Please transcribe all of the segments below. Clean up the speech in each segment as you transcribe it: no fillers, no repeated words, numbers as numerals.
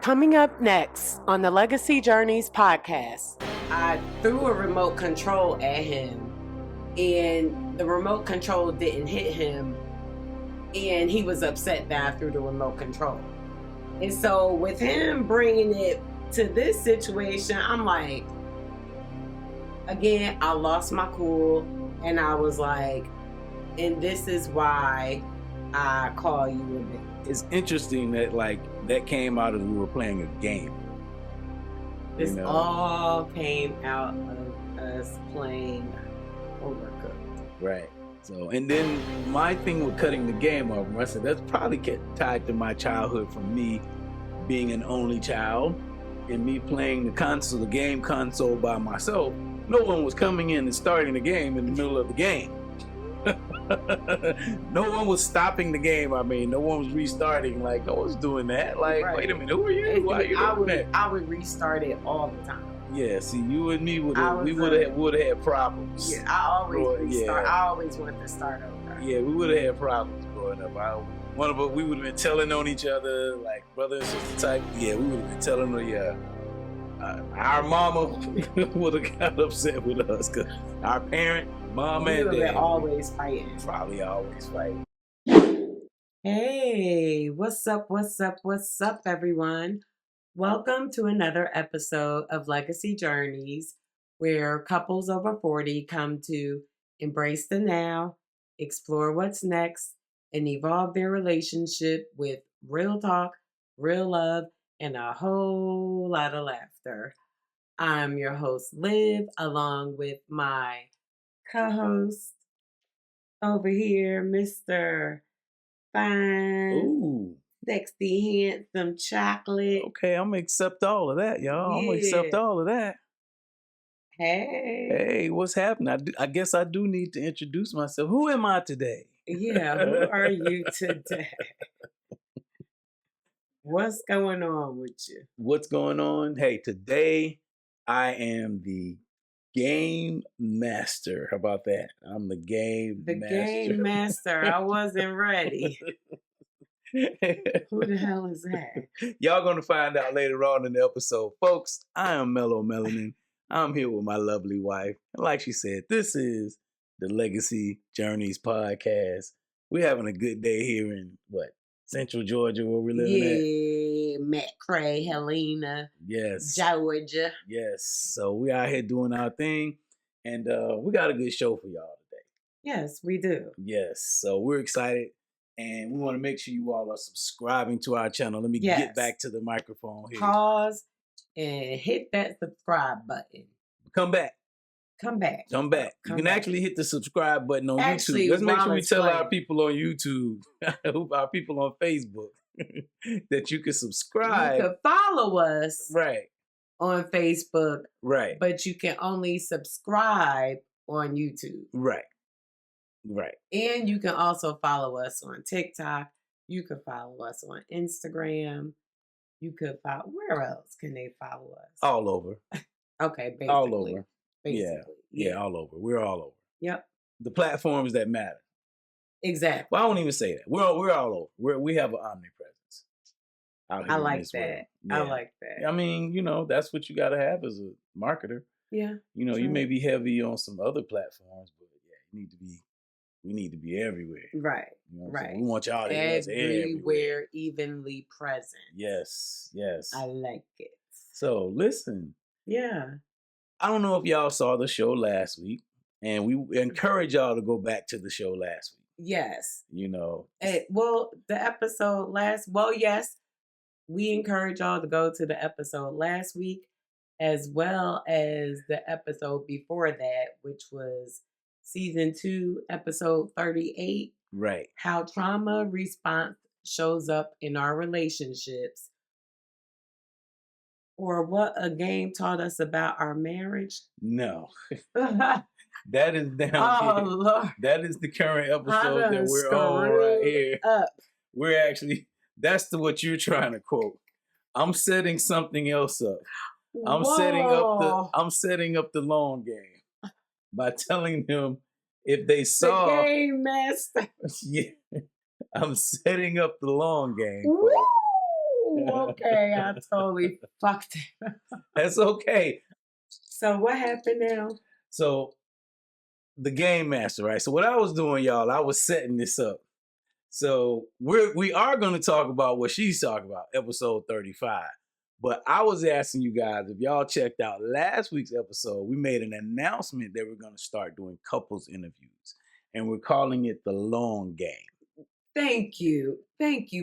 Coming up next on the Legacy Journeys podcast. I threw a remote control at him, and the remote control didn't hit him, and he was upset that I threw the remote control. And so with him bringing it to this situation, I'm like, again, I lost my cool, and I was like, and this is why I call you a bitch. It's interesting that that came out as we were playing a game. This all came out of us playing Overcooked. Right. So, and then my thing with cutting the game off, I said that's probably tied to my childhood from me being an only child and me playing the game console by myself. No one was coming in and starting the game in the middle of the game. No one was stopping the game. I mean, no one was restarting. Like, no one's doing that. Like, right. Wait a minute, who are you? Why are you doing that? I would restart it all the time. Yeah, see, you and me would have had problems. Yeah, I always restart. Yeah. I always wanted to start over. Yeah, we would have had problems growing up. One of us, we would have been telling on each other, like brother and sister type. Yeah, we would have been telling her, yeah. Our mama would have got upset with us because our parent, mom and dad, always fighting. Probably always fighting. Hey, what's up, everyone? Welcome to another episode of Legacy Journeys, where couples over 40 come to embrace the now, explore what's next, and evolve their relationship with real talk, real love, and a whole lot of laughter. I'm your host, Liv, along with my co-host over here, Mr. Fine, sexy, handsome chocolate. Okay, I'm gonna accept all of that, y'all. Yeah. I'm gonna accept all of that. Hey, what's happening? I guess I do need to introduce myself. Who am I today? Yeah, who are you today? What's going on with you? What's going on? Hey, today I am the game master. How about that? I'm the game master. The game master. I wasn't ready. Who the hell is that? Y'all gonna find out later on in the episode. Folks, I am Mello Melanin. I'm here with my lovely wife. And like she said, this is the Legacy Journeys podcast. We're having a good day here in Central Georgia, where we're living at. Yeah, Matt Cray, Helena. Yes. Georgia. Yes. So we out here doing our thing, and we got a good show for y'all today. Yes, we do. Yes. So we're excited, and we want to make sure you all are subscribing to our channel. Let me get back to the microphone here. Pause and hit that subscribe button. Come back. You can actually hit the subscribe button on YouTube. Let's make sure we tell our people on YouTube, our people on Facebook, that you can subscribe. You can follow us on Facebook, right? But you can only subscribe on YouTube, right? And you can also follow us on TikTok. You can follow us on Instagram. You could follow. Where else can they follow us? All over. Okay, basically. All over. Basically. Yeah, all over. We're all over. Yep. The platforms that matter. Exactly. Well, I won't even say that. We're all over. We have an omnipresence. I like that. Yeah. I like that. I mean, that's what you got to have as a marketer. Yeah. You may be heavy on some other platforms, but we need to be everywhere. Right. Right. We want y'all to everywhere, evenly present. Yes. I like it. So listen. Yeah. I don't know if y'all saw the show last week, and we encourage y'all to go back to the show last week. Yes. The episode yes, we encourage y'all to go to the episode last week, as well as the episode before that, which was season 2, episode 38. Right. How trauma response shows up in our relationships. Or what a game taught us about our marriage? No. That is down here. Lord. That is the current episode that we're on right here. Up. We're actually, that's what you're trying to quote. I'm setting something else up. I'm setting up the long game by telling them if they saw the game master. Yeah. I'm setting up the long game. Okay, I totally fucked it. That's okay. So what happened now? So the game master, right? So what I was doing, y'all, I was setting this up. So we are going to talk about what she's talking about, episode 35. But I was asking you guys if y'all checked out last week's episode. We made an announcement that we're going to start doing couples interviews, and we're calling it the long game. Thank you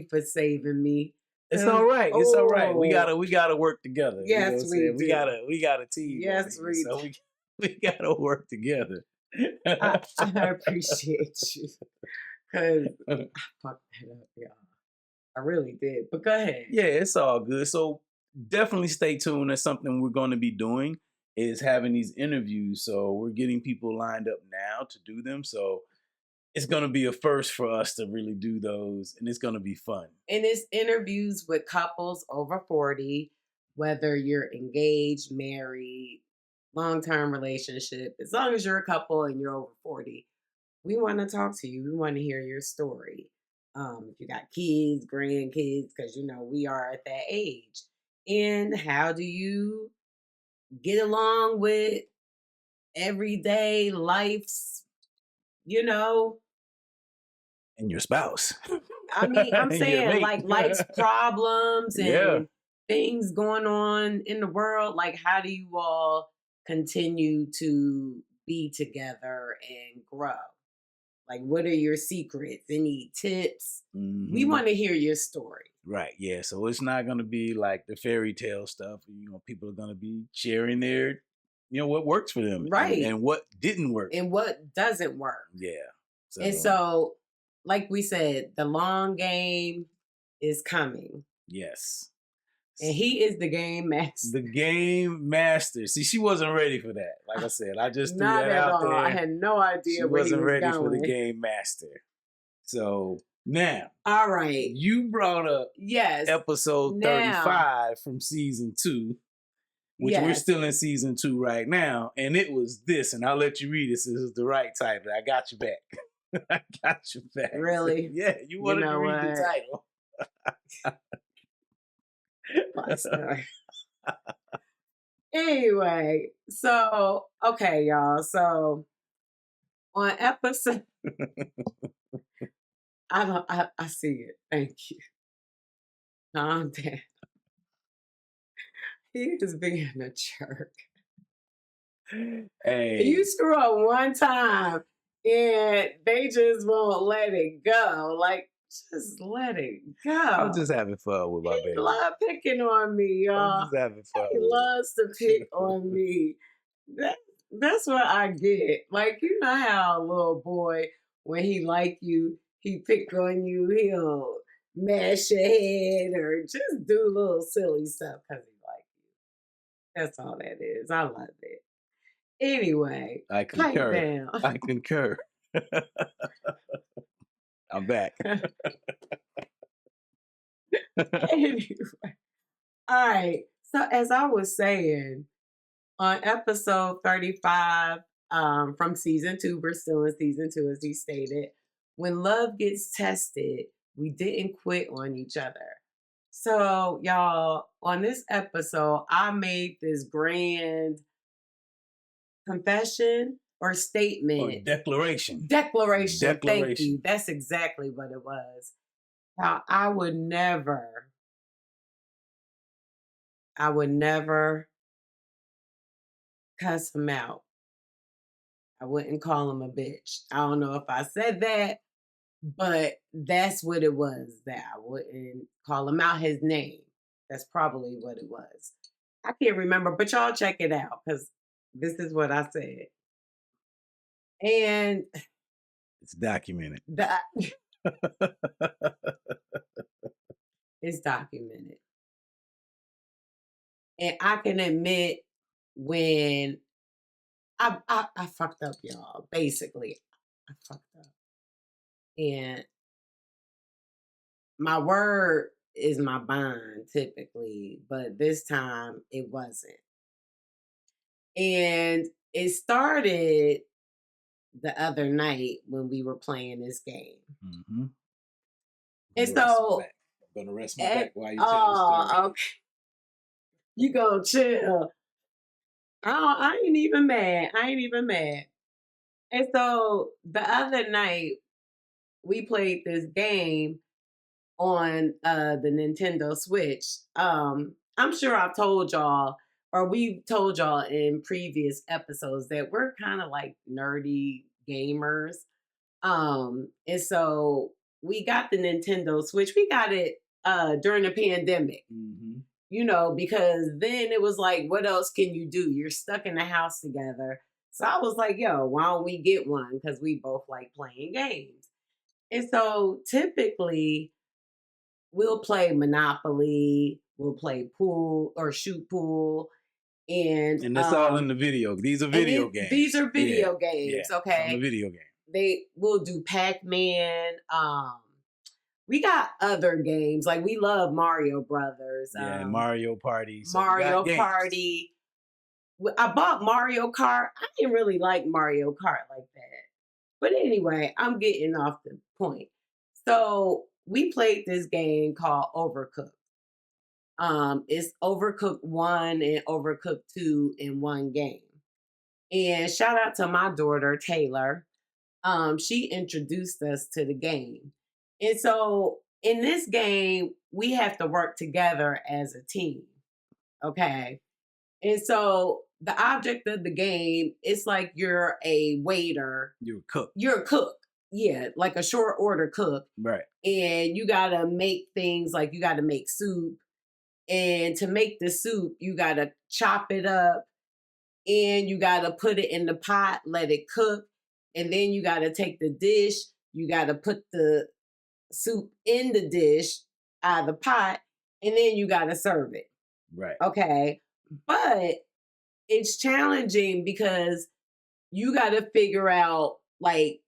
for saving me. It's all right. It's all right. We Oh. gotta work together. Yes, you know what I'm saying? do. We got a team. Yes, over here, so we gotta work together. I appreciate you because I fucked that up, y'all. I really did. But go ahead. Yeah, it's all good. So definitely stay tuned. That's something we're going to be doing, is having these interviews. So we're getting people lined up now to do them. So it's going to be a first for us to really do those, and it's going to be fun. And it's interviews with couples over 40, whether you're engaged, married, long-term relationship. As long as you're a couple and you're over 40, we want to talk to you. We want to hear your story. If you got kids, grandkids, because we are at that age. And how do you get along with everyday life's, And your spouse. I mean, I'm saying like life's problems and things going on in the world. Like, how do you all continue to be together and grow? Like, what are your secrets? Any tips? Mm-hmm. We want to hear your story. Right. Yeah. So it's not going to be like the fairy tale stuff. People are going to be sharing their, what works for them. Right. And what didn't work. And what doesn't work. Yeah. And so, like we said, the long game is coming. Yes. And he is the game master. The game master. See, she wasn't ready for that. Like I said, I just threw that out there. I had no idea where he was ready going. for the game master. So now, all right, you brought up episode 35 from season 2, which we're still in season 2 right now, and it was this. And I'll let you read this. This is the right title. I got you back. I got you back. Really? Yeah, you wanted to read the title. Anyway, so okay, y'all. So on episode, I see it. Thank you. Calm down. He is being a jerk. Hey, you screw up one time and they just won't let it go. Like, just let it go. I'm just having fun with my baby. He loves picking on me, y'all. I'm just having fun. He loves to pick on me. That's what I get. Like, you know how a little boy, when he like you, he pick on you, he'll mash your head or just do little silly stuff because he like you. That's all that is. I love it. Anyway, I concur. I concur. I'm back. Anyway, all right. So as I was saying, on episode 35 from season 2, we're still in season 2, as he stated. When love gets tested, we didn't quit on each other. So, y'all, on this episode, I made this grand confession or statement. Or declaration. Declaration. Thank you. That's exactly what it was. How I would never cuss him out. I wouldn't call him a bitch. I don't know if I said that, but that's what it was, that I wouldn't call him out his name. That's probably what it was. I can't remember, but y'all check it out because this is what I said. And it's documented. It's documented. And I can admit when I fucked up, y'all. Basically, I fucked up. And my word is my bond typically, but this time it wasn't. And it started the other night when we were playing this game. Mm-hmm. And so gonna rest my back while you tell the story. Oh, okay. You gonna chill. I ain't even mad. I ain't even mad. And so the other night we played this game on the Nintendo Switch. I'm sure I've told y'all, or we've told y'all in previous episodes that we're kind of like nerdy gamers. And so we got the Nintendo Switch. We got it during the pandemic. Mm-hmm. You know, because then it was like, what else can you do? You're stuck in the house together. So I was like, yo, why don't we get one? Because we both like playing games. And so typically we'll play Monopoly, we'll play pool or shoot pool. And that's all in the video. These are video games. These are video games, okay? The video game. They will do Pac-Man. We got other games. Like we love Mario Brothers. Mario Party. So Mario Party. I bought Mario Kart. I didn't really like Mario Kart like that. But anyway, I'm getting off the point. So we played this game called Overcooked. It's Overcooked 1 and Overcooked 2 in one game. And shout out to my daughter, Taylor. She introduced us to the game. And so in this game, we have to work together as a team. Okay. And so the object of the game, it's like you're a waiter. You're a cook. You're a cook. Yeah, like a short order cook. Right. And you got to make things like you got to make soup. And to make the soup, you got to chop it up and you got to put it in the pot, let it cook. And then you got to take the dish, you got to put the soup in the dish out of the pot, and then you got to serve it. Right. Okay. But it's challenging because you got to figure out like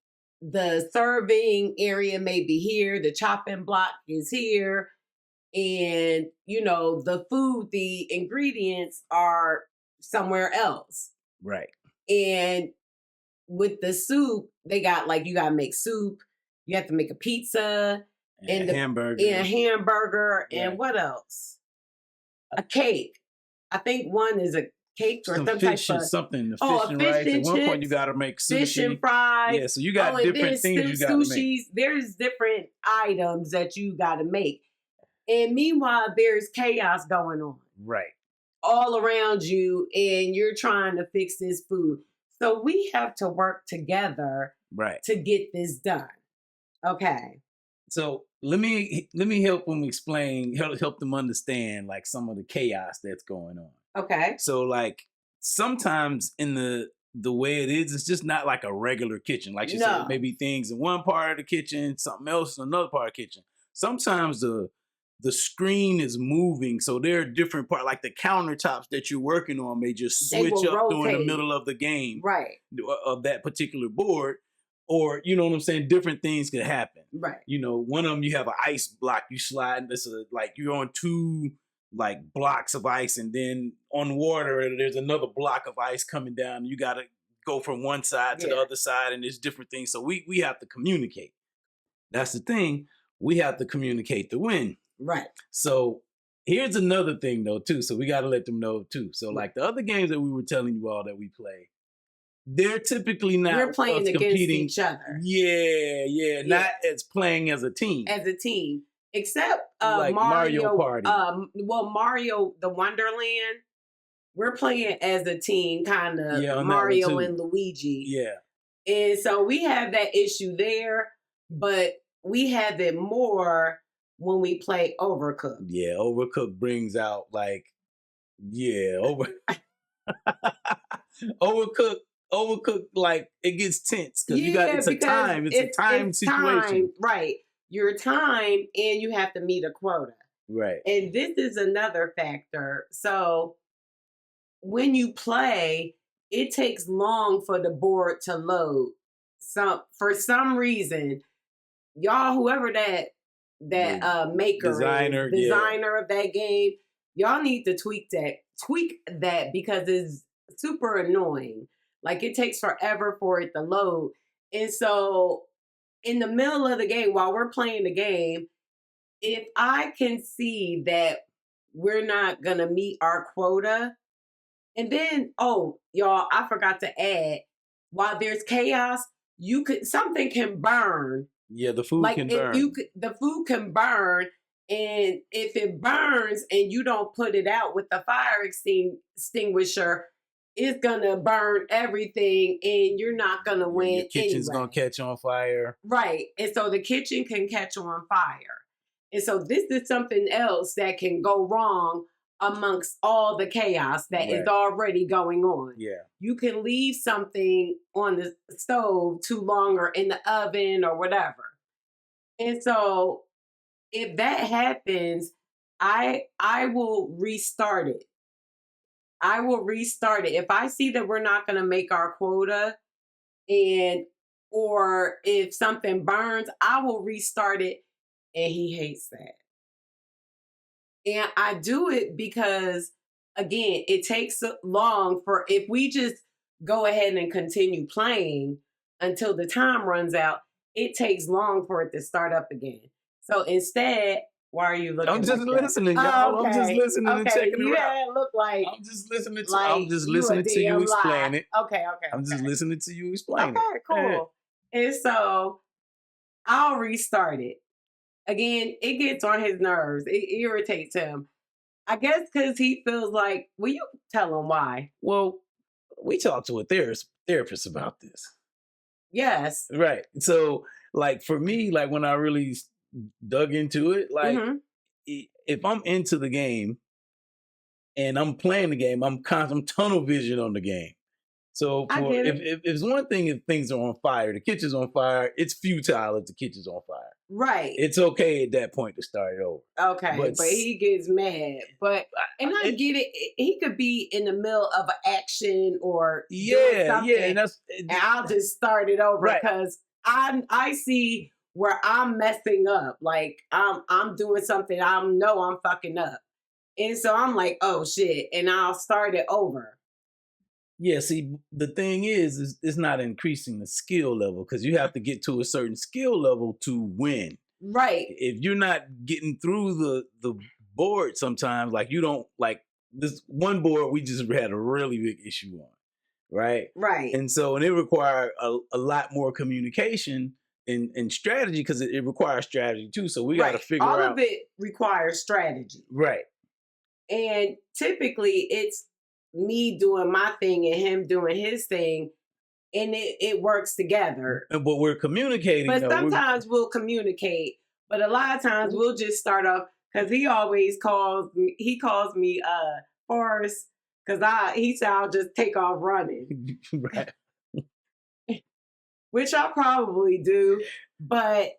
the serving area may be here, the chopping block is here, and you know, the food, the ingredients are somewhere else. Right. And with the soup, they got like you gotta make soup, you have to make a pizza and a hamburger. And a hamburger, right. And what else? A cake. I think one is a cake or some fish type or of something. The fish and rice. At one point, you got to make sushi. Fish and fries. Yeah, so you got different things you got to make. There's different items that you got to make. And meanwhile, there's chaos going on. Right. All around you, and you're trying to fix this food. So we have to work together, right, to get this done. Okay. So let me help them explain, help them understand like some of the chaos that's going on. Okay. So like sometimes in the way it is, it's just not like a regular kitchen. Like you said, maybe things in one part of the kitchen, something else in another part of the kitchen. Sometimes the screen is moving, so there are different parts, like the countertops that you're working on may just switch up rotate during the middle of the game, right, of that particular board, or you know what I'm saying. Different things could happen, right. You know, one of them you have an ice block, you slide. This is like you're on two like blocks of ice, and then on water there's another block of ice coming down. You got to go from one side to the other side, and there's different things. So we have to communicate. That's the thing. We have to communicate to win. Right. So here's another thing though too. So we got to let them know too. So like the other games that we were telling you all that we play, they're typically not we're playing against each other. Yeah, not as playing as a team. As a team, except like Mario Party. Well, Mario the Wonderland, we're playing as a team, kind of Mario and Luigi. Yeah. And so we have that issue there, but we have it more when we play Overcooked. Yeah, Overcooked brings out like, Overcooked, like it gets tense because it's a time situation. Time, right. Your time, and you have to meet a quota. Right. And this is another factor. So when you play, it takes long for the board to load. For some reason, y'all, whoever that maker designer of that game, y'all need to tweak that because it's super annoying. Like it takes forever for it to load. And so in the middle of the game, while we're playing the game, if I can see that we're not gonna meet our quota, and then y'all, I forgot to add, while there's chaos, something can burn. Yeah, the food Like can if you burn. could, the food can burn, and if it burns and you don't put it out with the fire extinguisher, it's gonna burn everything, and you're not gonna Yeah, your win kitchen's gonna anyway. catch on fire. Right. And so the kitchen can catch on fire. And so this is something else that can go wrong amongst all the chaos that is Right. already going on. Yeah. You can leave something on the stove too long or in the oven or whatever. And so if that happens, I will restart it. I will restart it. If I see that we're not going to make our quota, and or if something burns, I will restart it, and he hates that. And I do it because, again, it takes so long for, if we just go ahead and continue playing until the time runs out, it takes long for it to start up again. So instead, why are you looking? I'm just like listening, that? y'all. Okay. I'm just listening and Okay, checking you it out. had look like I'm just listening to. like I'm just you a listening to you damn explain lie. it. Okay. I'm just listening to you explain it. Okay, cool. And so I'll restart it. Again, it gets on his nerves. It irritates him. I guess because he feels like, will you tell him why? Well, we talked to a therapist about this. Yes. Right. So, like for me, like when I really dug into it, like if I'm into the game and I'm playing the game, I'm tunnel vision on the game. So I for get if it's one thing if things are on fire, the kitchen's on fire, it's futile if the kitchen's on fire. Right. It's okay at that point to start it over. Okay, but he gets mad. But and I get it. He could be in the middle of an action or doing something, and I'll just start it over because I see where I'm messing up. Like I'm doing something I know I'm fucking up, and so I'm like, oh shit, and I'll start it over. Yeah, see, the thing is it's not increasing the skill level because you have to get to a certain skill level to win. Right. If you're not getting through the board sometimes, like you don't, like this one board we just had a really big issue on, right? Right. And so, and it required a lot more communication and strategy because it requires strategy too. So we got to figure out. All of it requires strategy. Right. And typically it's me doing my thing and him doing his thing, and it works together. But we're communicating. But sometimes we'll communicate, but a lot of times we'll just start off because he always calls me Forrest because he said I'll just take off running. Right. Which I probably do, but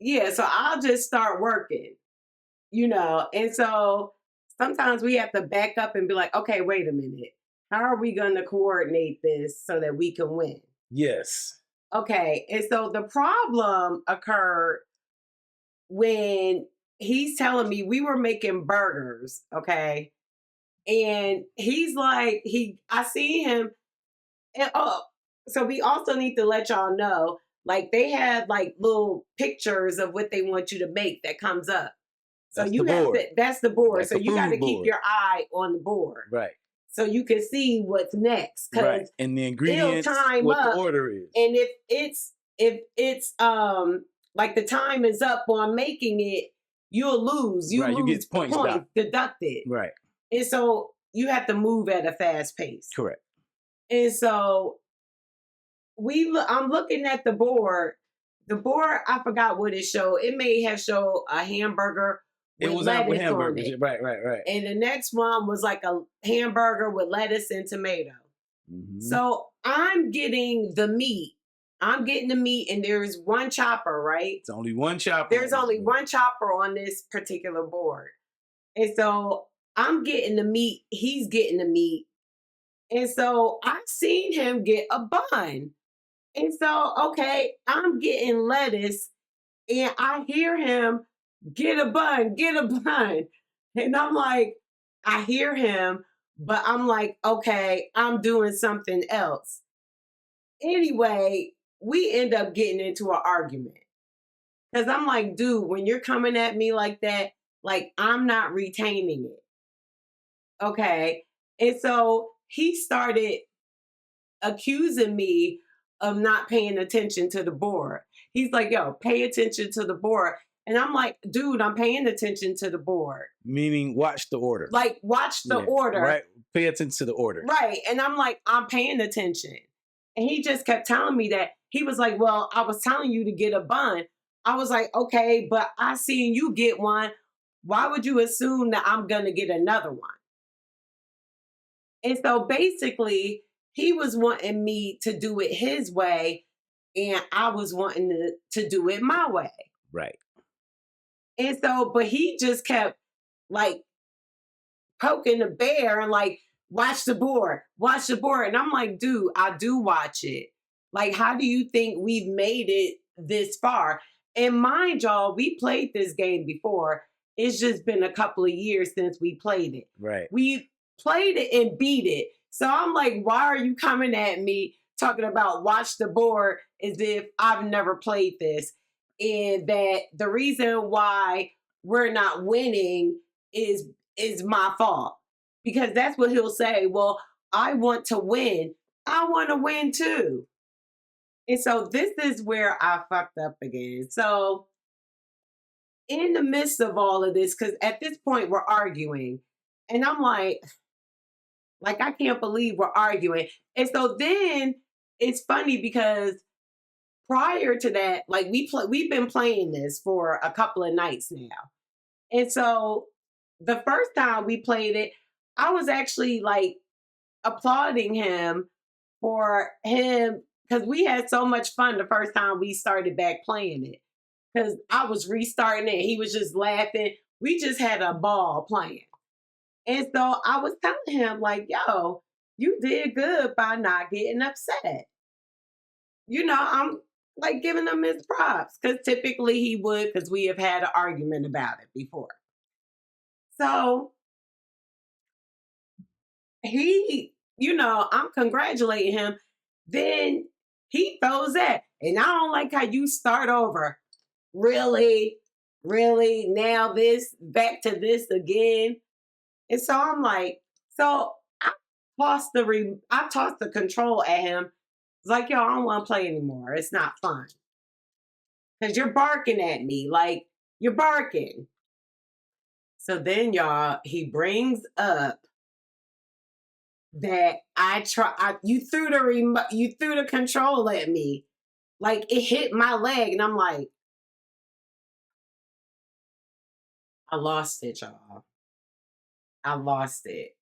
yeah, so I'll just start working, and so sometimes we have to back up and be like, okay, wait a minute. How are we going to coordinate this so that we can win? Yes. Okay. And so the problem occurred when he's telling me we were making burgers. Okay. And he's like, I see him. And so we also need to let y'all know, like they have like little pictures of what they want you to make that comes up. So that's the board. That's so you got to keep your eye on the board. Right. So you can see what's next. Right. And the ingredients, what the order is. And if it's like the time is up on making it, you'll lose. You get points deducted. Right. And so you have to move at a fast pace. Correct. And so I'm looking at the board. The board, I forgot what it showed. It may have showed a hamburger. It was with hamburgers. Right. And the next one was like a hamburger with lettuce and tomato. Mm-hmm. So I'm getting the meat. And there's one chopper, right? It's only one chopper. There's only one chopper on this particular board. And so I'm getting the meat. He's getting the meat. And so I've seen him get a bun. And so, okay, I'm getting lettuce and I hear him get a bun. And I'm like, I hear him, but I'm like, okay, I'm doing something else. Anyway, we end up getting into an argument. Because I'm like, dude, when you're coming at me like that, like I'm not retaining it. Okay. And so he started accusing me of not paying attention to the board. He's like, yo, pay attention to the board. And I'm like, dude, I'm paying attention to the board. Meaning, watch the order. Like, watch the order. Right. Pay attention to the order. Right. And I'm like, I'm paying attention. And he just kept telling me that. He was like, well, I was telling you to get a bun. I was like, okay, but I seen you get one. Why would you assume that I'm going to get another one? And so basically, he was wanting me to do it his way, and I was wanting to do it my way. Right. And so, but he just kept like poking the bear and like, watch the board, watch the board. And I'm like, dude, I do watch it. Like, how do you think we've made it this far? And mind y'all, we played this game before. It's just been a couple of years since we played it. Right. We played it and beat it. So I'm like, why are you coming at me talking about watch the board as if I've never played this? And that the reason why we're not winning is my fault. Because that's what he'll say. Well, I want to win. I want to win too. And so this is where I fucked up again. So in the midst of all of this, because at this point we're arguing, and I'm like, I can't believe we're arguing. And so then it's funny because prior to that, like we've been playing this for a couple of nights now. And so the first time we played it, I was actually like applauding him for him because we had so much fun the first time we started back playing it. Because I was restarting it. He was just laughing. We just had a ball playing. And so I was telling him, like, yo, you did good by not getting upset. You know, I'm like giving him his props because typically he would because we have had an argument about it before. So he, I'm congratulating him. Then he throws that. And I don't like how you start over. Really? Really? Now this? Back to this again? And so I'm like, so I tossed the control at him. It's like, yo, I don't want to play anymore. It's not fun. Because you're barking at me. Like, you're barking. So then, y'all, he brings up that you threw the control at me. Like, it hit my leg. And I'm like, I lost it, y'all. I lost it.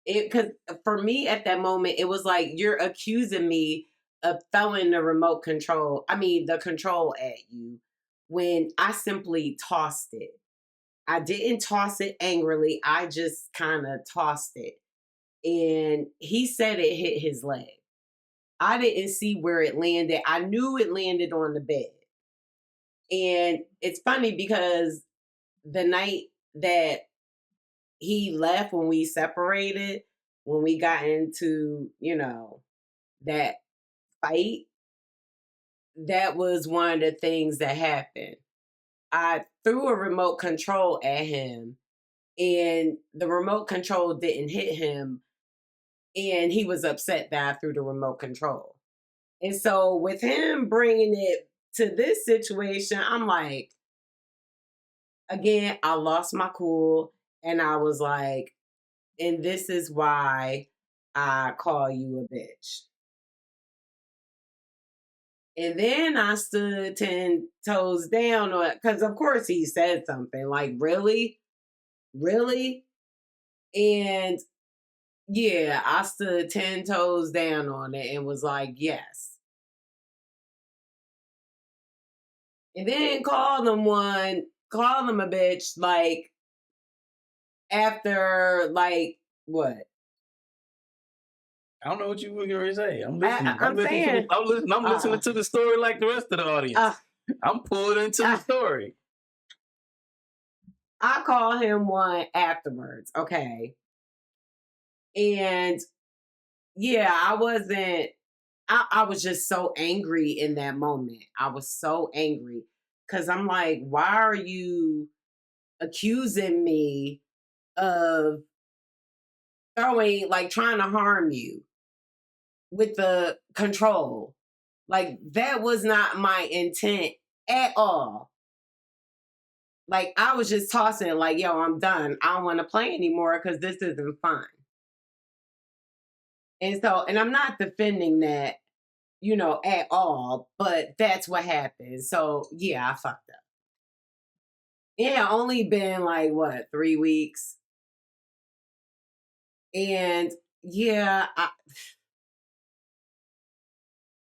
Because for me at that moment, it was like, you're accusing me of throwing the control at you when I simply tossed it. I didn't toss it angrily. I just kind of tossed it. And he said it hit his leg. I didn't see where it landed. I knew it landed on the bed. And it's funny because the night that he left, when we separated, when we got into, that fight, that was one of the things that happened. I threw a remote control at him and the remote control didn't hit him. And he was upset that I threw the remote control. And so with him bringing it to this situation, I'm like, again, I lost my cool. And I was like, and this is why I call you a bitch. And then I stood 10 toes down on it, because of course he said something like, really? Really? And yeah, I stood 10 toes down on it and was like, yes. And then called him a bitch, like, after, like, what? I don't know what you were going to say. I'm listening. I'm saying, listening to the story like the rest of the audience. I'm pulled into the story. I call him one afterwards, okay? And yeah, I was just so angry in that moment. I was so angry Because I'm like, why are you accusing me of throwing, like trying to harm you with the control? Like, that was not my intent at all. Like, I was just tossing it like, yo, I'm done. I don't want to play anymore because this isn't fun. And so, and I'm not defending that, at all, but that's what happened. So, yeah, I fucked up. Yeah, only been like, what, 3 weeks? And yeah,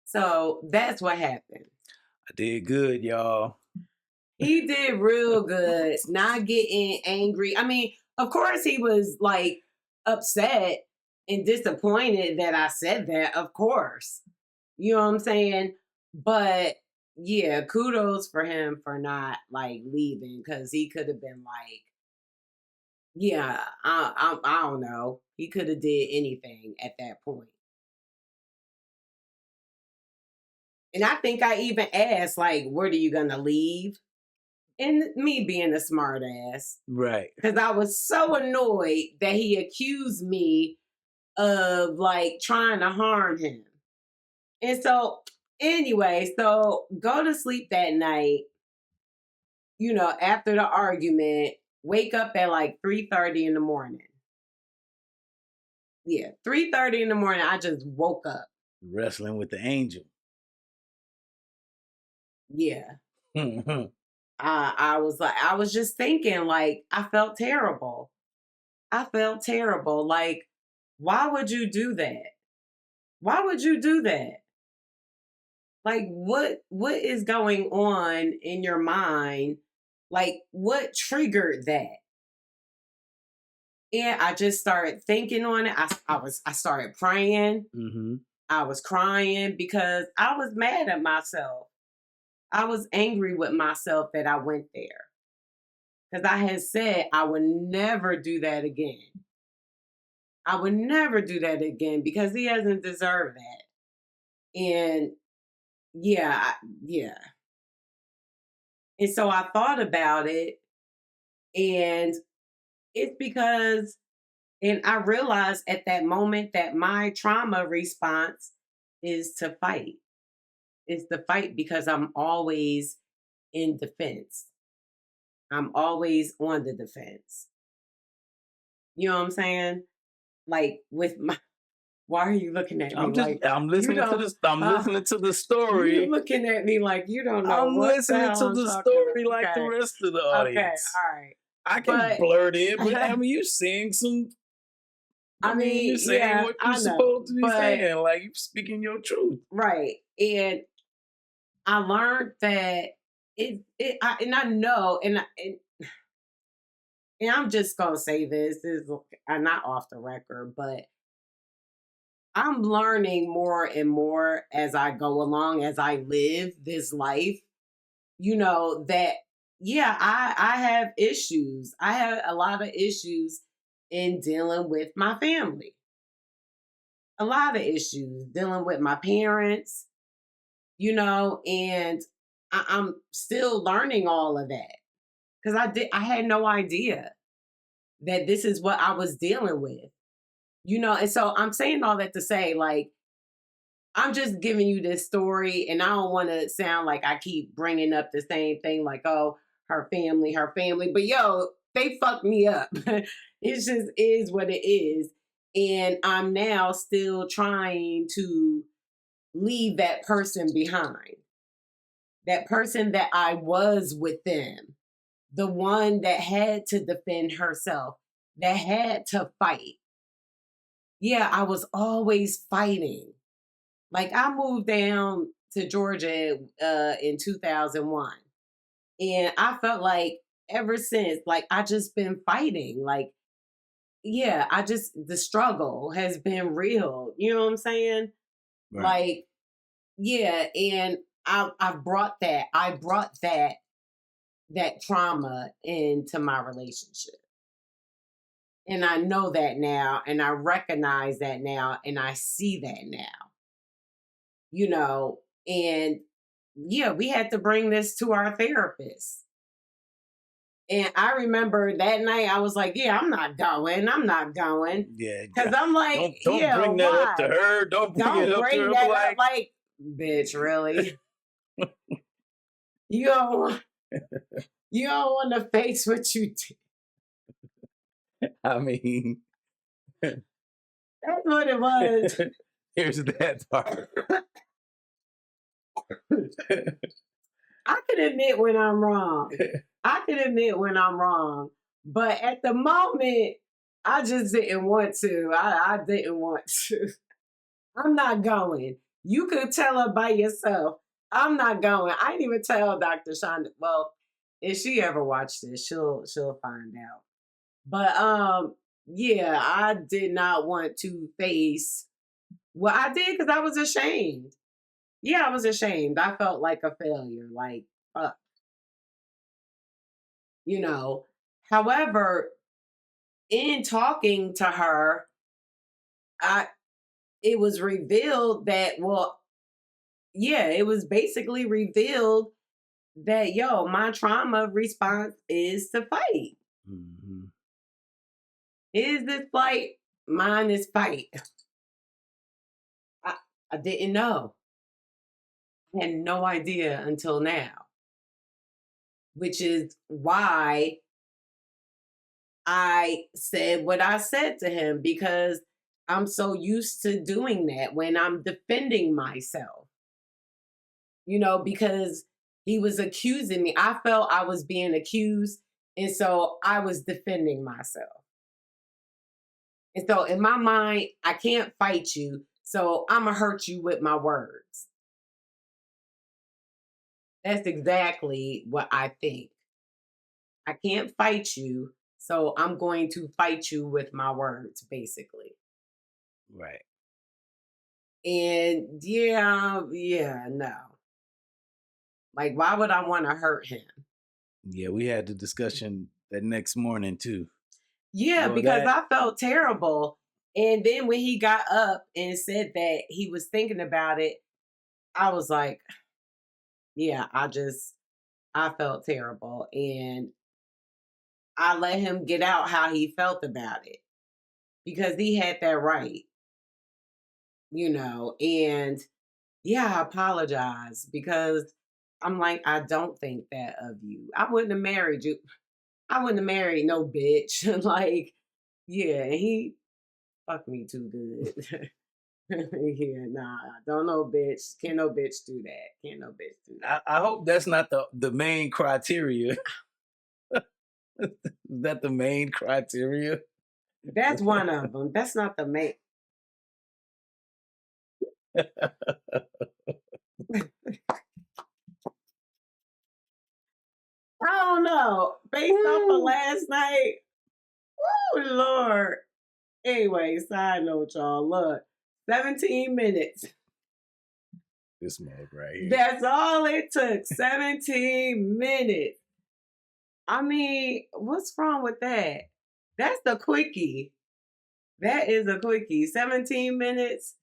so that's what happened. I did good, y'all. He did real good, not getting angry. I mean, of course, he was like upset and disappointed that I said that, of course. You know what I'm saying? But yeah, kudos for him for not like leaving, because he could have been like, yeah, I don't know. He could have did anything at that point. And I think I even asked, like, "What are you gonna leave?" And me being a smart ass, Right. because I was so annoyed that he accused me of like trying to harm him. And so, anyway, so go to sleep that night, after the argument, wake up at like 3:30 in the morning. Yeah, 3:30 in the morning, I just woke up. Wrestling with the angel. Yeah. I was just thinking, like, I felt terrible. I felt terrible. Like, why would you do that? Why would you do that? Like, what is going on in your mind? Like, what triggered that? And I just started thinking on it. I started praying. Mm-hmm. I was crying because I was mad at myself. I was angry with myself that I went there. Because I had said I would never do that again. I would never do that again because he doesn't deserve that. And yeah, yeah. And so I thought about it, and it's because, and I realized at that moment that my trauma response is to fight. Is to fight because I'm always in defense. I'm always on the defense. You know what I'm saying? Like with my, why are you looking at me like I'm listening to this. I'm listening to the story. You looking at me like you don't know. I'm listening to the story like the rest of the audience. Okay, all right. I can blurt it, but I mean, you saying some. I mean, you're saying what you're supposed to be saying, like you're speaking your truth, right? And I learned that and I know, and I'm just gonna say this is not off the record, but I'm learning more and more as I go along, as I live this life, that, yeah, I have issues. I have a lot of issues in dealing with my family. A lot of issues dealing with my parents, and I'm still learning all of that. Because I had no idea that this is what I was dealing with. And so I'm saying all that to say, like, I'm just giving you this story, and I don't want to sound like I keep bringing up the same thing, like, oh, her family. But yo, they fucked me up. It just is what it is. And I'm now still trying to leave that person behind. That person that I was with them, the one that had to defend herself, that had to fight. Yeah, I was always fighting. Like, I moved down to Georgia in 2001. And I felt like ever since, like, I just been fighting. Like, yeah, the struggle has been real. You know what I'm saying? Right. Like, yeah. And I brought that trauma into my relationship. And I know that now, and I recognize that now, and I see that now. And yeah, we had to bring this to our therapist. And I remember that night I was like, yeah, I'm not going. I'm not going. Yeah, Cause I'm like, don't yeah, bring that up to why? her. Don't bring it Don't up to bring her. that up. Like, Like, bitch, really? You don't, you don't want to face what you did. I mean, That's what it was. here's that part. I can admit when I'm wrong. I can admit when I'm wrong. But at the moment, I just didn't want to. I didn't want to. I'm not going. You could tell her by yourself. I'm not going. I didn't even tell Dr. Shonda. Well, if she ever watched this, she'll find out. But yeah, I did not want to face what I did because I was ashamed. Yeah, I was ashamed. I felt like a failure. Like, fuck. You know. However, in talking to her, I it was revealed that, well, yeah, it was basically revealed that, yo, my trauma response is to fight. Mm-hmm. Is this flight? Mine is fight. I, I didn't know. I had no idea until now, which is why I said what I said to him, because I'm so used to doing that when I'm defending myself, because he was accusing me. I felt I was being accused. And so I was defending myself. And so in my mind, I can't fight you. So I'm going to hurt you with my words. That's exactly what I think. I can't fight you. So I'm going to fight you with my words, basically. Right. And yeah, no. Like, why would I want to hurt him? Yeah, we had the discussion that next morning too. Yeah, because I felt terrible. And then when he got up and said that he was thinking about it, I was like, yeah, I felt terrible. And I let him get out how he felt about it because he had that right, and yeah, I apologize because I'm like, I don't think that of you. I wouldn't have married you. I wouldn't have married no bitch. Like, yeah, he fucked me too good. Yeah, nah, don't no bitch. Can't no bitch do that. Can't no bitch do that. I hope that's not the main criteria. Is that the main criteria? That's one of them. That's not the main. I don't know. Based off of last night, oh Lord. Anyway, side note, y'all. Look, 17 minutes. This mug right here. That's all it took. 17 minutes. I mean, what's wrong with that? That's the quickie. That is a quickie. 17 minutes.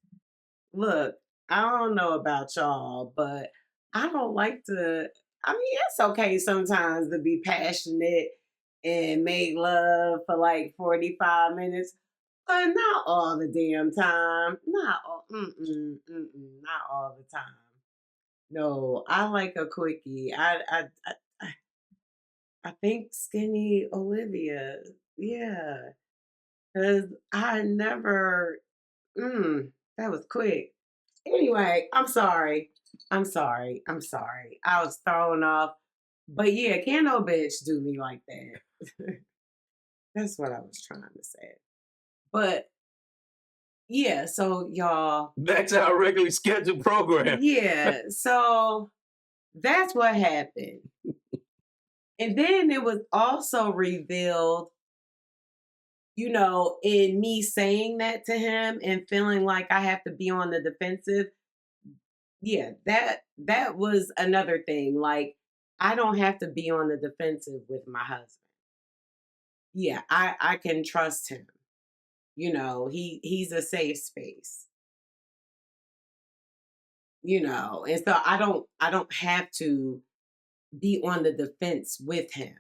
Look, I don't know about y'all, but I don't like to. I mean, it's okay sometimes to be passionate and make love for like 45 minutes, but not all the damn time. Not all the time. No, I like a quickie. I think skinny Olivia. Yeah, because I never. That was quick. Anyway, I'm sorry. I'm sorry. I'm sorry. I was thrown off. But yeah, can't no bitch do me like that. That's what I was trying to say. But yeah, so y'all. Back to our regularly scheduled program. Yeah, so that's what happened. And then it was also revealed, in me saying that to him and feeling like I have to be on the defensive. Yeah, that was another thing. Like, I don't have to be on the defensive with my husband. Yeah, I can trust him. He's a safe space. And so I don't have to be on the defense with him.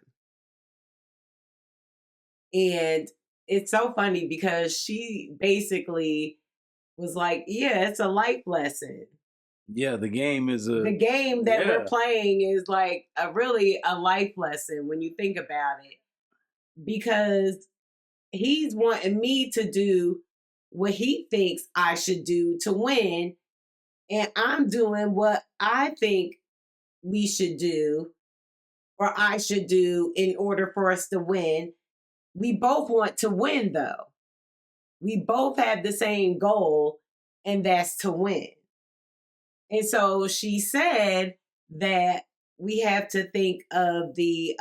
And it's so funny because she basically was like, yeah, it's a life lesson. Yeah, the game is The game that we're yeah, playing is like really a life lesson when you think about it, because he's wanting me to do what he thinks I should do to win, and I'm doing what I think we should do or I should do in order for us to win. We both want to win, though. We both have the same goal, and that's to win. And so she said that we have to think of the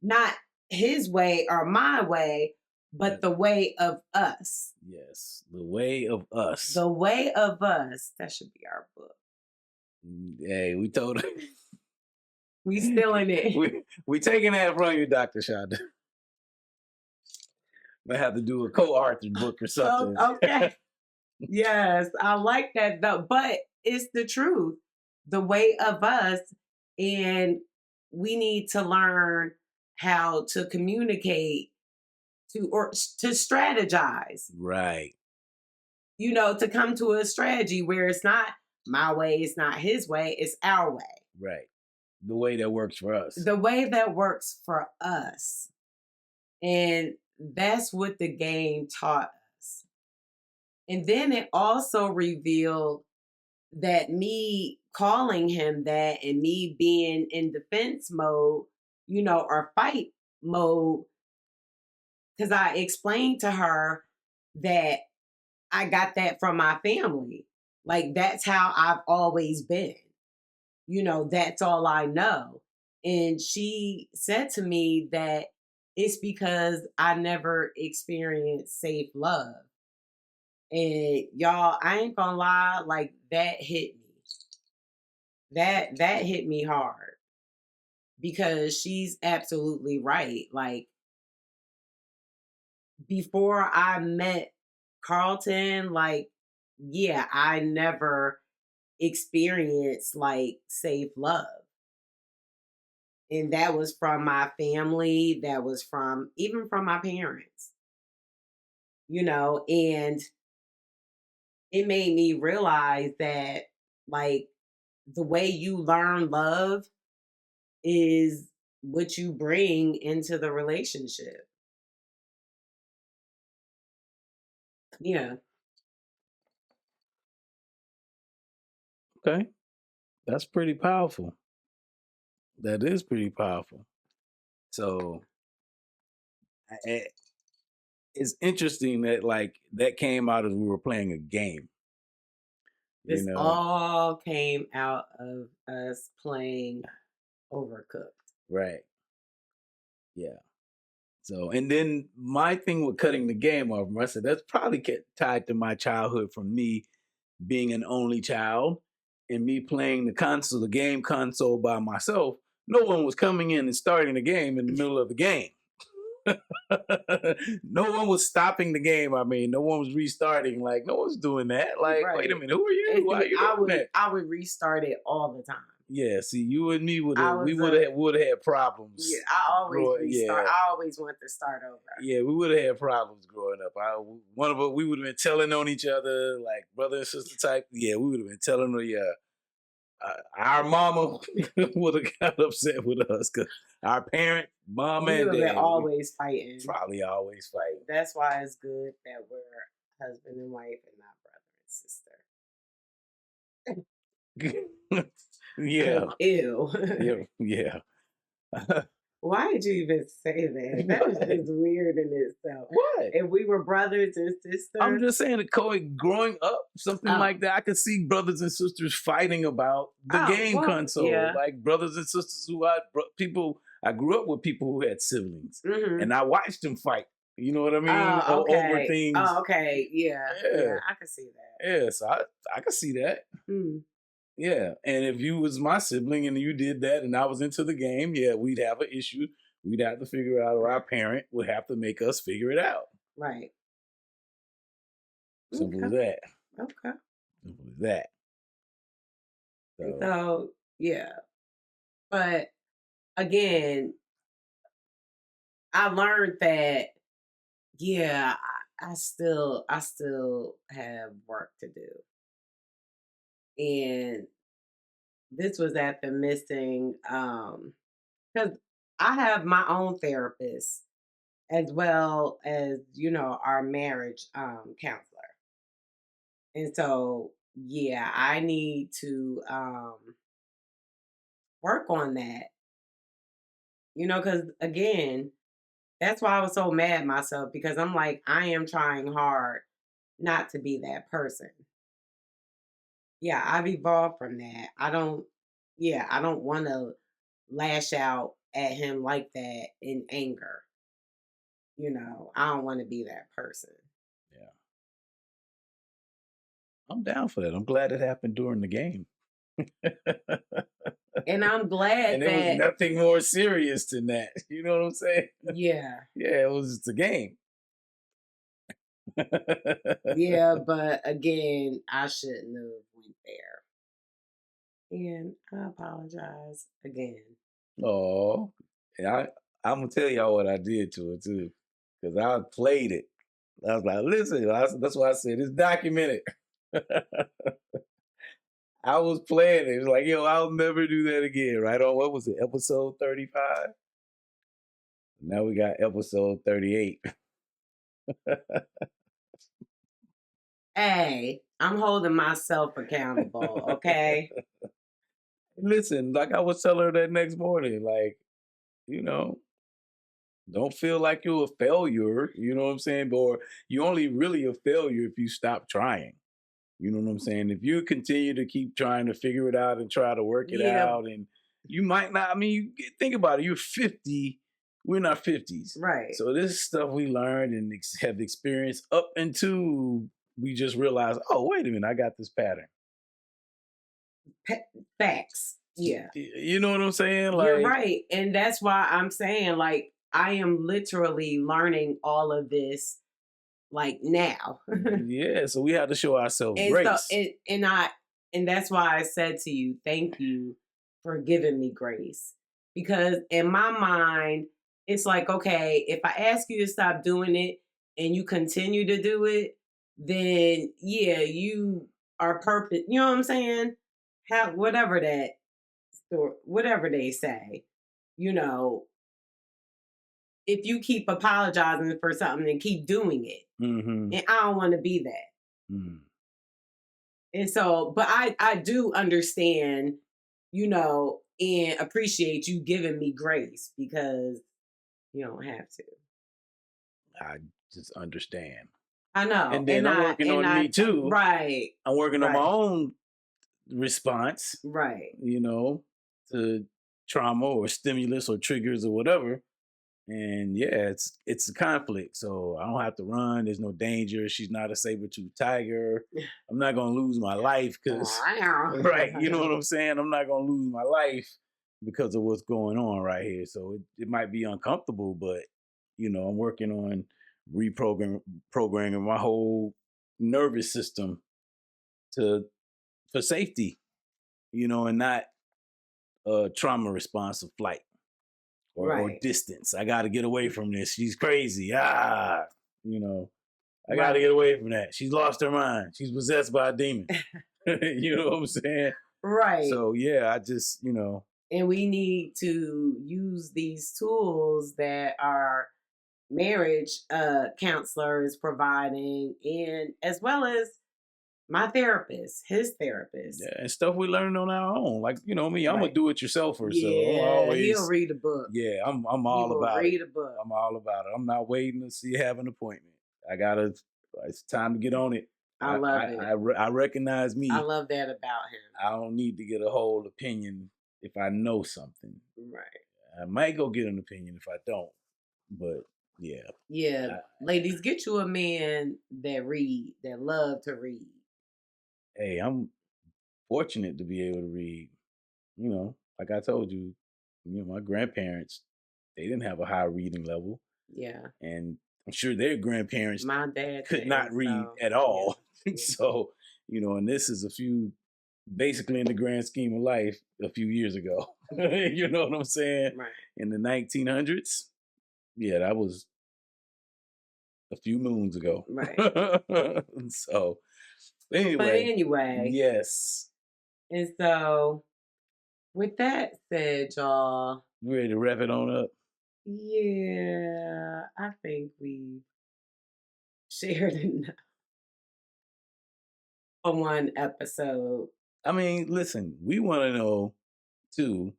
not his way or my way, but the way of us. yes, the way of us. The way of us. That should be our book. Hey, we told her. We still in it. we taking that from you, Dr. Shonda. Might have to do a co-authored book or something. Okay. Yes, I like that though. But it's the truth. The way of us. And we need to learn how to communicate or to strategize. Right. To come to a strategy where it's not my way, it's not his way, it's our way. Right. The way that works for us. The way that works for us. And that's what the game taught us. And then it also revealed that me calling him that and me being in defense mode, or fight mode, because I explained to her that I got that from my family. Like, that's how I've always been. That's all I know. And she said to me that it's because I never experienced safe love. And y'all, I ain't gonna lie, like that hit me. That hit me hard because she's absolutely right. Like, before I met Carlton, like, yeah, I never experienced like safe love. And that was from my family, that was from even from my parents, and it made me realize that, like, the way you learn love is what you bring into the relationship. Yeah. Okay. That's pretty powerful. That is pretty powerful. So it's interesting that like that came out as we were playing a game. This all came out of us playing Overcooked. Right. Yeah. So, and then my thing with cutting the game off, I said that's probably tied to my childhood from me being an only child and me playing the game console by myself. No one was coming in and starting the game in the middle of the game. No one was stopping the game. I mean, no one was restarting. Like, no one's doing that. Like, Right. wait a minute, who are you? Why are you doing that? I would restart it all the time. Yeah, see, you and me would have had problems. Yeah, I always restart. Yeah. I always want to start over. Yeah, we would have had problems growing up. One of us, we would have been telling on each other, like brother and sister type. Yeah, we would have been telling her. Yeah, our mama would have got upset with us because our parent, mom and dad, always fighting. Probably always fighting. That's why it's good that we're husband and wife and not brother and sister. Yeah. Ew. Yeah. Why did you even say that? That was just weird in itself. What? If we were brothers and sisters? I'm just saying, growing up, something like that, I could see brothers and sisters fighting about the game console. Yeah. Like brothers and sisters I grew up with people who had siblings, and I watched them fight. You know what I mean? Over things. Oh, okay. Yeah. I could see that. Yeah, so I could see that. Yeah, and if you was my sibling and you did that and I was into the game, yeah, we'd have an issue. We'd have to figure it out, or our parent would have to make us figure it out. Right. Simple as that. Okay. Simple as that. So So yeah, but again, I learned that yeah, I still have work to do, and this was at the missing because I have my own therapist as well as our marriage counselor, and so yeah, I need to work on that. Because again, that's why I was so mad at myself because I'm like, I am trying hard not to be that person. Yeah, I've evolved from that. I don't want to lash out at him like that in anger. I don't want to be that person. yeah, I'm down for that. I'm glad it happened during the game. And I'm glad And it was that, nothing more serious than that. You know what I'm saying? yeah, Yeah, it was just a game. yeah, but again, I shouldn't have went there. And I apologize again. Oh, I'm gonna tell y'all what I did to it too, because I played it. I was like, listen, that's why I said it's documented. I was playing it. It was like, yo, I'll never do that again. Right on, what was it, episode 35? Now we got episode 38. Hey, I'm holding myself accountable, okay? Listen, like I was telling her that next morning, like, you know, don't feel like you're a failure, you know what I'm saying? Or you only really a failure if you stop trying. You know what I'm saying? If you continue to keep trying to figure it out and try to work it Yeah, out, and you might not, I mean, think about it, you're 50, we're in our 50s. right. So this stuff we learned and have experienced up until we just realized, oh, wait a minute, I got this pattern. Facts. Yeah. You know what I'm saying? You're Like, right. And that's why I'm saying, like, I am literally learning all of this, like, now. yeah, so we have to show ourselves And so, grace. and that's why I said to you, thank you for giving me grace. Because in my mind, it's like, okay, if I ask you to stop doing it and you continue to do it, then yeah, you are perfect. You know what I'm saying? How whatever that or whatever they say, you know, if you keep apologizing for something and keep doing it, Mm-hmm. and I don't want to be that. Mm. And so, but I do understand, and appreciate you giving me grace because you don't have to. I just understand. I know, And then I'm working on me too. right, I'm working on my right, own response, right, you know, to trauma or stimulus or triggers or whatever. And yeah, it's a conflict. So I don't have to run. There's no danger. She's not a saber-toothed tiger. I'm not gonna lose my life because right, you know what I'm saying? I'm not gonna lose my life because of what's going on right here. So it might be uncomfortable, but I'm working on programming my whole nervous system to for safety, and not a trauma response of flight or right, distance. I got to get away from this. She's crazy. You know, I got to get right, away from that. She's lost her mind. She's possessed by a demon. You know what I'm saying? right. So yeah, I just, And we need to use these tools that our marriage counselor is providing, and as well as my therapist, his therapist. yeah, and stuff we learn on our own. Like, me, I'm a Right. do-it-yourselfer. So I'm Yeah, he'll always, read a book. yeah, I'm He all will about it. read a book. I'm all about it. I'm not waiting to see have an appointment. It's time to get on it. I love it. I recognize me. I love that about him. I don't need to get a whole opinion if I know something. Right. I might go get an opinion if I don't. But yeah. Yeah. Ladies, get you a man that love to read. Hey, I'm fortunate to be able to read. Like I told you, my grandparents, they didn't have a high reading level. Yeah. And I'm sure their grandparents My dad could not read at all. Yeah. So, and this is a few basically in the grand scheme of life a few years ago. You know what I'm saying? Right. In the 1900s. Yeah, that was a few moons ago. Right. So, But anyway, anyway, yes. and so with that said, y'all, You ready to wrap it on up? yeah, I think we shared enough on one episode. I mean, listen, we want to know too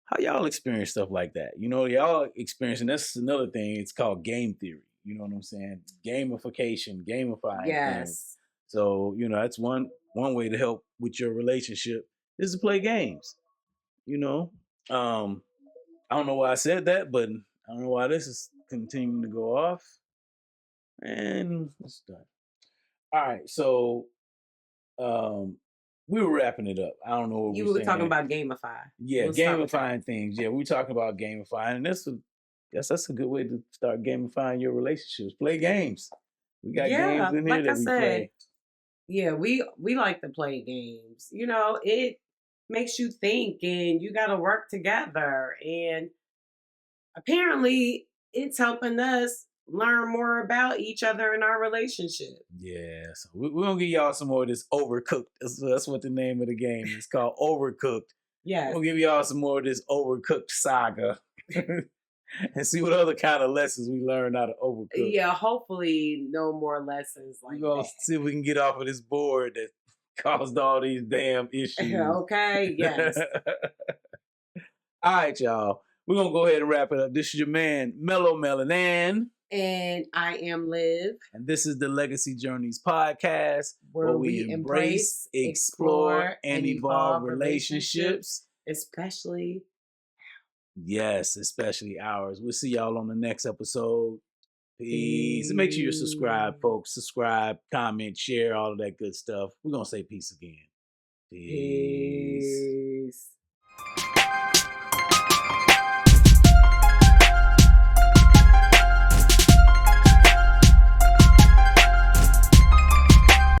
how y'all experience stuff like that. You know, y'all experiencing that's another thing. It's called game theory. You know what I'm saying? Gamification, gamifying things. Yes. So, you know, that's one way to help with your relationship is to play games. You know, I don't know why I said that, but I don't know why this is continuing to go off. And it's done. All right, so we were wrapping it up. I don't know what You we're were talking saying. about gamify. Yeah, We'll start with that. gamifying things. Yeah, we're talking about gamifying, and that's a good way to start gamifying your relationships. Play games. We got games Yeah, in here like I that we said, play. yeah, we like to play games. You know, it makes you think and you got to work together, and apparently it's helping us learn more about each other in our relationship. Yeah, so we're gonna give y'all some more of this Overcooked. That's what the name of the game is called, Overcooked. Yes. We'll give y'all some more of this Overcooked saga. And see what other kind of lessons we learned out of Overcooked. Yeah, hopefully no more lessons We're like gonna that. see if we can get off of this board that caused all these damn issues. Okay, yes. All right, y'all. We're gonna go ahead and wrap it up. This is your man, Mello Melanin. And I am Liv, And this is the Legacy Journeys podcast, where we embrace, explore, and evolve relationships. especially. Yes, especially ours. We'll see y'all on the next episode. Peace. And make sure you're subscribed, folks. Subscribe, comment, share, all of that good stuff. We're going to say peace again. Peace. Peace.